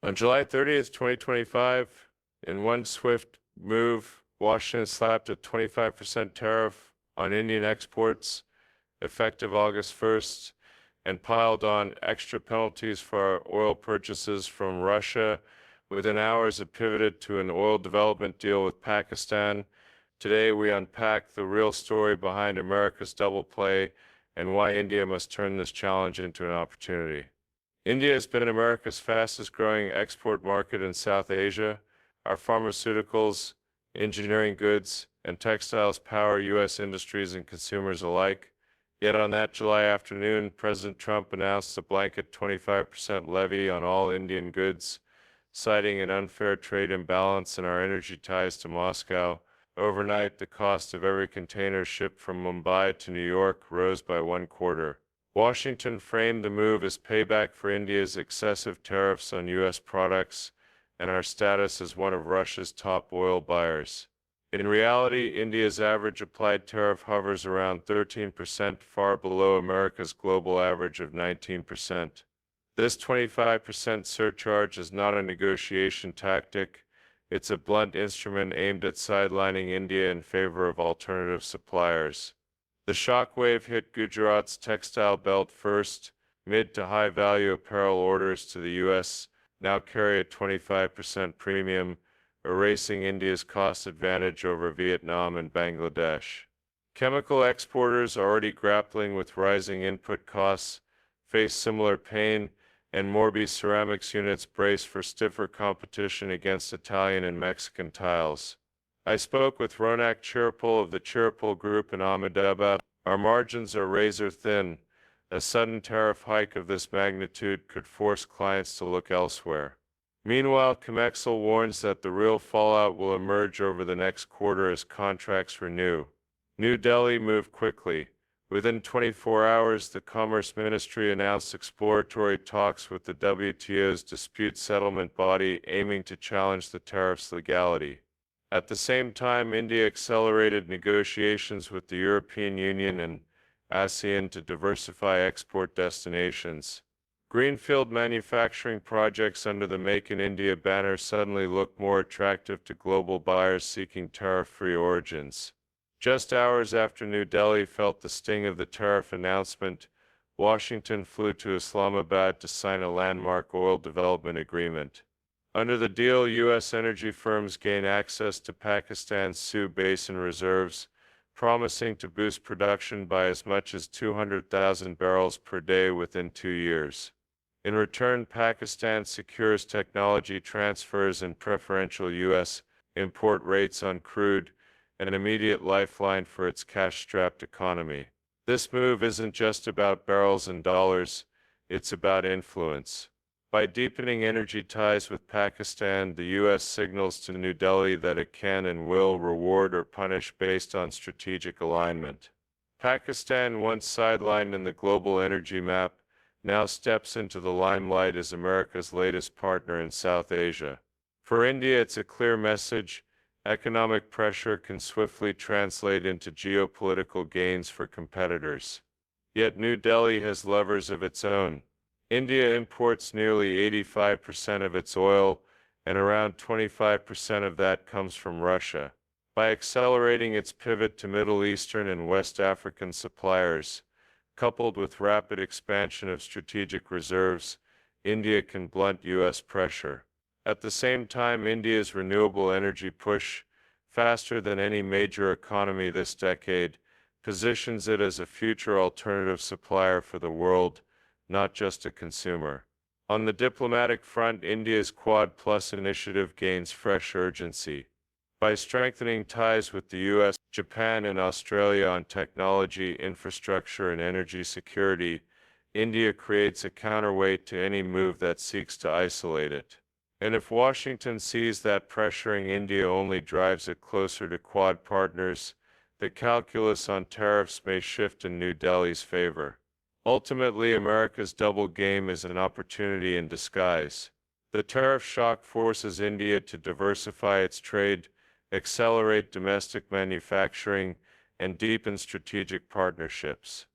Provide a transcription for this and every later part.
On July 30th, 2025, in one swift move, Washington slapped a 25% tariff on Indian exports effective August 1st and piled on extra penalties for our oil purchases from Russia. Within hours, it pivoted to an oil development deal with Pakistan. Today, we unpack the real story behind America's double play and why India must turn this challenge into an opportunity. India has been America's fastest growing export market in South Asia. Our pharmaceuticals, engineering goods, and textiles power U.S. industries and consumers alike. Yet on that July afternoon, President Trump announced a blanket 25% levy on all Indian goods, citing an unfair trade imbalance in our energy ties to Moscow. Overnight, the cost of every container shipped from Mumbai to New York rose by 1/4. Washington framed the move as payback for India's excessive tariffs on U.S. products and our status as one of Russia's top oil buyers. In reality, India's average applied tariff hovers around 13%, far below America's global average of 19%. This 25% surcharge is not a negotiation tactic. It's a blunt instrument aimed at sidelining India in favor of alternative suppliers. The shockwave hit Gujarat's textile belt first. Mid to high value apparel orders to the U.S. now carry a 25% premium, erasing India's cost advantage over Vietnam and Bangladesh. Chemical exporters already grappling with rising input costs face similar pain, and Morbi ceramics units brace for stiffer competition against Italian and Mexican tiles. I spoke with Ronak Chirapul of the Chirapul Group in Ahmedabad. Our margins are razor thin. A sudden tariff hike of this magnitude could force clients to look elsewhere. Meanwhile, Comexel warns that the real fallout will emerge over the next quarter as contracts renew. New Delhi moved quickly. Within 24 hours, the Commerce Ministry announced exploratory talks with the WTO's dispute settlement body aiming to challenge the tariff's legality. At the same time, India accelerated negotiations with the European Union and ASEAN to diversify export destinations. Greenfield manufacturing projects under the Make in India banner suddenly look more attractive to global buyers seeking tariff-free origins. Just hours after New Delhi felt the sting of the tariff announcement, Washington flew to Islamabad to sign a landmark oil development agreement. Under the deal, U.S. energy firms gain access to Pakistan's Sue Basin reserves, promising to boost production by as much as 200,000 barrels per day within 2 years. In return, Pakistan secures technology transfers and preferential U.S. import rates on crude, an immediate lifeline for its cash-strapped economy. This move isn't just about barrels and dollars, it's about influence. By deepening energy ties with Pakistan, the U.S. signals to New Delhi that it can and will reward or punish based on strategic alignment. Pakistan, once sidelined in the global energy map, now steps into the limelight as America's latest partner in South Asia. For India, it's a clear message. Economic pressure can swiftly translate into geopolitical gains for competitors. Yet New Delhi has levers of its own. India imports nearly 85% of its oil, and around 25% of that comes from Russia. By accelerating its pivot to Middle Eastern and West African suppliers, coupled with rapid expansion of strategic reserves, India can blunt U.S. pressure. At the same time, India's renewable energy push, faster than any major economy this decade, positions it as a future alternative supplier for the world, not just a consumer. On the diplomatic front, India's Quad Plus initiative gains fresh urgency. By strengthening ties with the U.S., Japan, and Australia on technology, infrastructure, and energy security, India creates a counterweight to any move that seeks to isolate it. And if Washington sees that pressuring India only drives it closer to Quad partners, the calculus on tariffs may shift in New Delhi's favor. Ultimately, America's double game is an opportunity in disguise. The tariff shock forces India to diversify its trade, accelerate domestic manufacturing, and deepen strategic partnerships.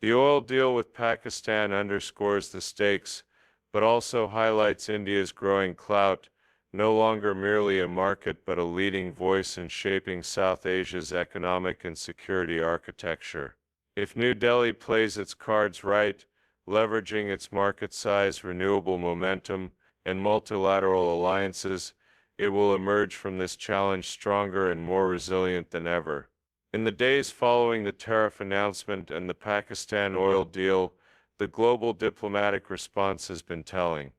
The oil deal with Pakistan underscores the stakes. but also highlights India's growing clout, no longer merely a market but a leading voice in shaping South Asia's economic and security architecture. If New Delhi plays its cards right, leveraging its market size, renewable momentum, and multilateral alliances, it will emerge from this challenge stronger and more resilient than ever. In the days following the tariff announcement and the Pakistan oil deal, the global diplomatic response has been telling.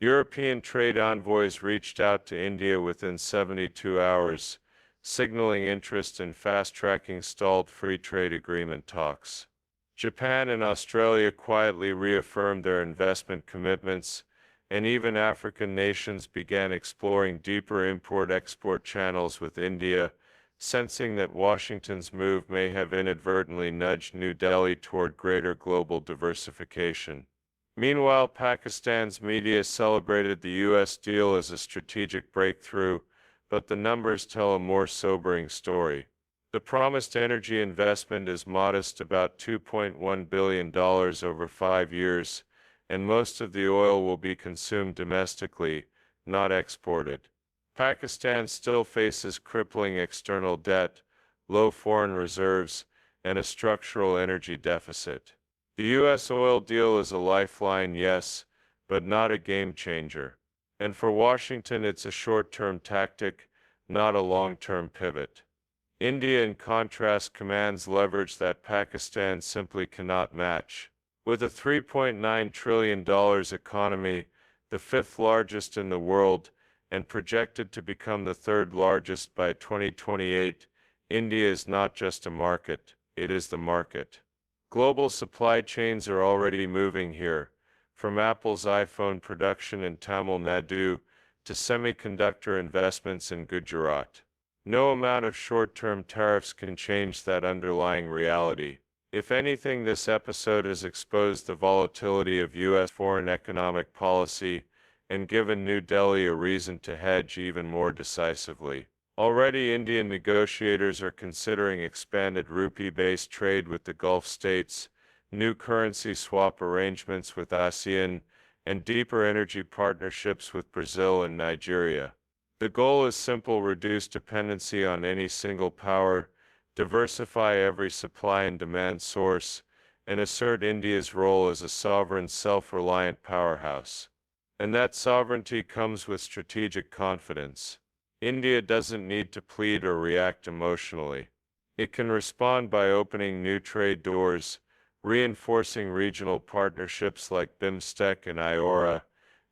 European trade envoys reached out to India within 72 hours, signaling interest in fast-tracking stalled free trade agreement talks. Japan and Australia quietly reaffirmed their investment commitments, and even African nations began exploring deeper import-export channels with India, sensing that Washington's move may have inadvertently nudged New Delhi toward greater global diversification. Meanwhile, Pakistan's media celebrated the U.S. deal as a strategic breakthrough, but the numbers tell a more sobering story. The promised energy investment is modest, about $2.1 billion over 5 years, and most of the oil will be consumed domestically, not exported. Pakistan still faces crippling external debt, low foreign reserves, and a structural energy deficit. The U.S. oil deal is a lifeline, yes, but not a game changer. And for Washington, it's a short-term tactic, not a long-term pivot. India, in contrast, commands leverage that Pakistan simply cannot match. With a $3.9 trillion economy, the fifth largest in the world, and projected to become the third largest by 2028, India is not just a market, it is the market. Global supply chains are already moving here, from Apple's iPhone production in Tamil Nadu to semiconductor investments in Gujarat. No amount of short-term tariffs can change that underlying reality. If anything, this episode has exposed the volatility of U.S. foreign economic policy and given New Delhi a reason to hedge even more decisively. Already, Indian negotiators are considering expanded rupee-based trade with the Gulf states, new currency swap arrangements with ASEAN, and deeper energy partnerships with Brazil and Nigeria. The goal is simple: reduce dependency on any single power, diversify every supply and demand source, and assert India's role as a sovereign, self-reliant powerhouse. And that sovereignty comes with strategic confidence. India doesn't need to plead or react emotionally. It can respond by opening new trade doors, reinforcing regional partnerships like BIMSTEC and IORA,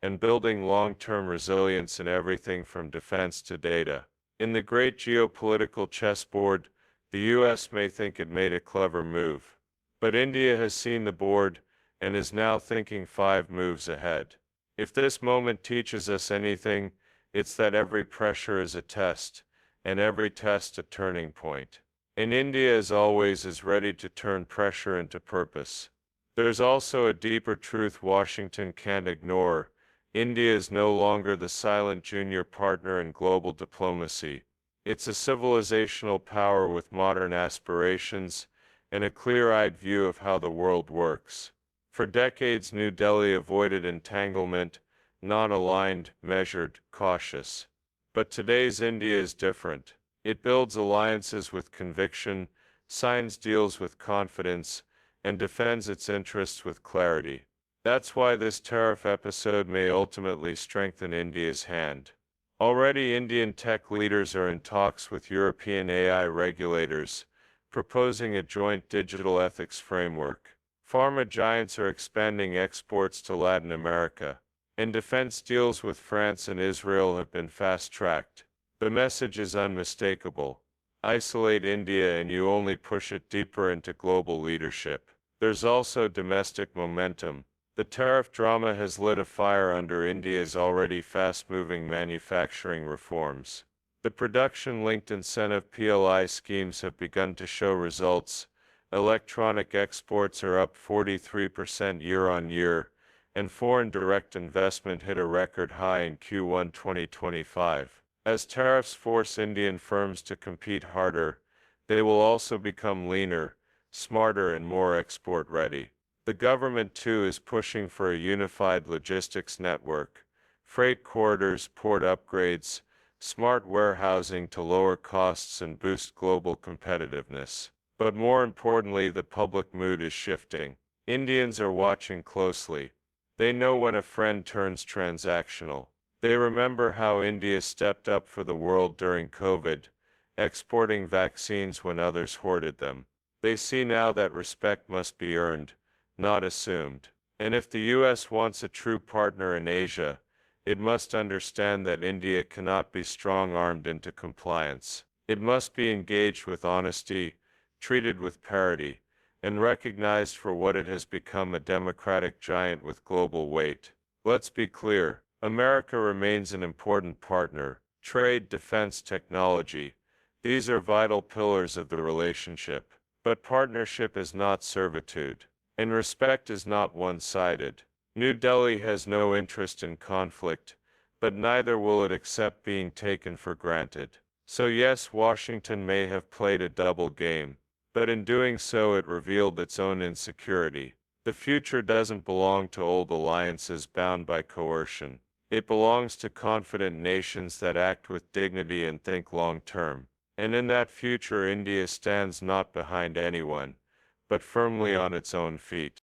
and building long-term resilience in everything from defense to data. In the great geopolitical chessboard, the U.S. may think it made a clever move. But India has seen the board and is now thinking 5 moves ahead. If this moment teaches us anything, it's that every pressure is a test, and every test a turning point. And India, as always, is ready to turn pressure into purpose. There's also a deeper truth Washington can't ignore. India is no longer the silent junior partner in global diplomacy. It's a civilizational power with modern aspirations and a clear-eyed view of how the world works. For decades, New Delhi avoided entanglement, non-aligned, measured, cautious. But today's India is different. It builds alliances with conviction, signs deals with confidence, and defends its interests with clarity. That's why this tariff episode may ultimately strengthen India's hand. Already, Indian tech leaders are in talks with European AI regulators, proposing a joint digital ethics framework. Pharma giants are expanding exports to Latin America, and defense deals with France and Israel have been fast-tracked. The message is unmistakable. Isolate India and you only push it deeper into global leadership. There's also domestic momentum. The tariff drama has lit a fire under India's already fast-moving manufacturing reforms. The production-linked incentive PLI schemes have begun to show results. Electronic exports are up 43% year-on-year, and foreign direct investment hit a record high in Q1 2025. As tariffs force Indian firms to compete harder, they will also become leaner, smarter, and more export-ready. The government too is pushing for a unified logistics network, freight corridors, port upgrades, smart warehousing to lower costs and boost global competitiveness. But more importantly, the public mood is shifting. Indians are watching closely. They know when a friend turns transactional. They remember how India stepped up for the world during COVID, exporting vaccines when others hoarded them. They see now that respect must be earned, not assumed. And if the US wants a true partner in Asia, it must understand that India cannot be strong-armed into compliance. It must be engaged with honesty, treated with parity, and recognized for what it has become, a democratic giant with global weight. Let's be clear, America remains an important partner. Trade, defense, technology, these are vital pillars of the relationship. But partnership is not servitude, and respect is not one-sided. New Delhi has no interest in conflict, but neither will it accept being taken for granted. So yes, Washington may have played a double game, but in doing so it revealed its own insecurity. The future doesn't belong to old alliances bound by coercion. It belongs to confident nations that act with dignity and think long-term. And in that future, India stands not behind anyone, but firmly on its own feet.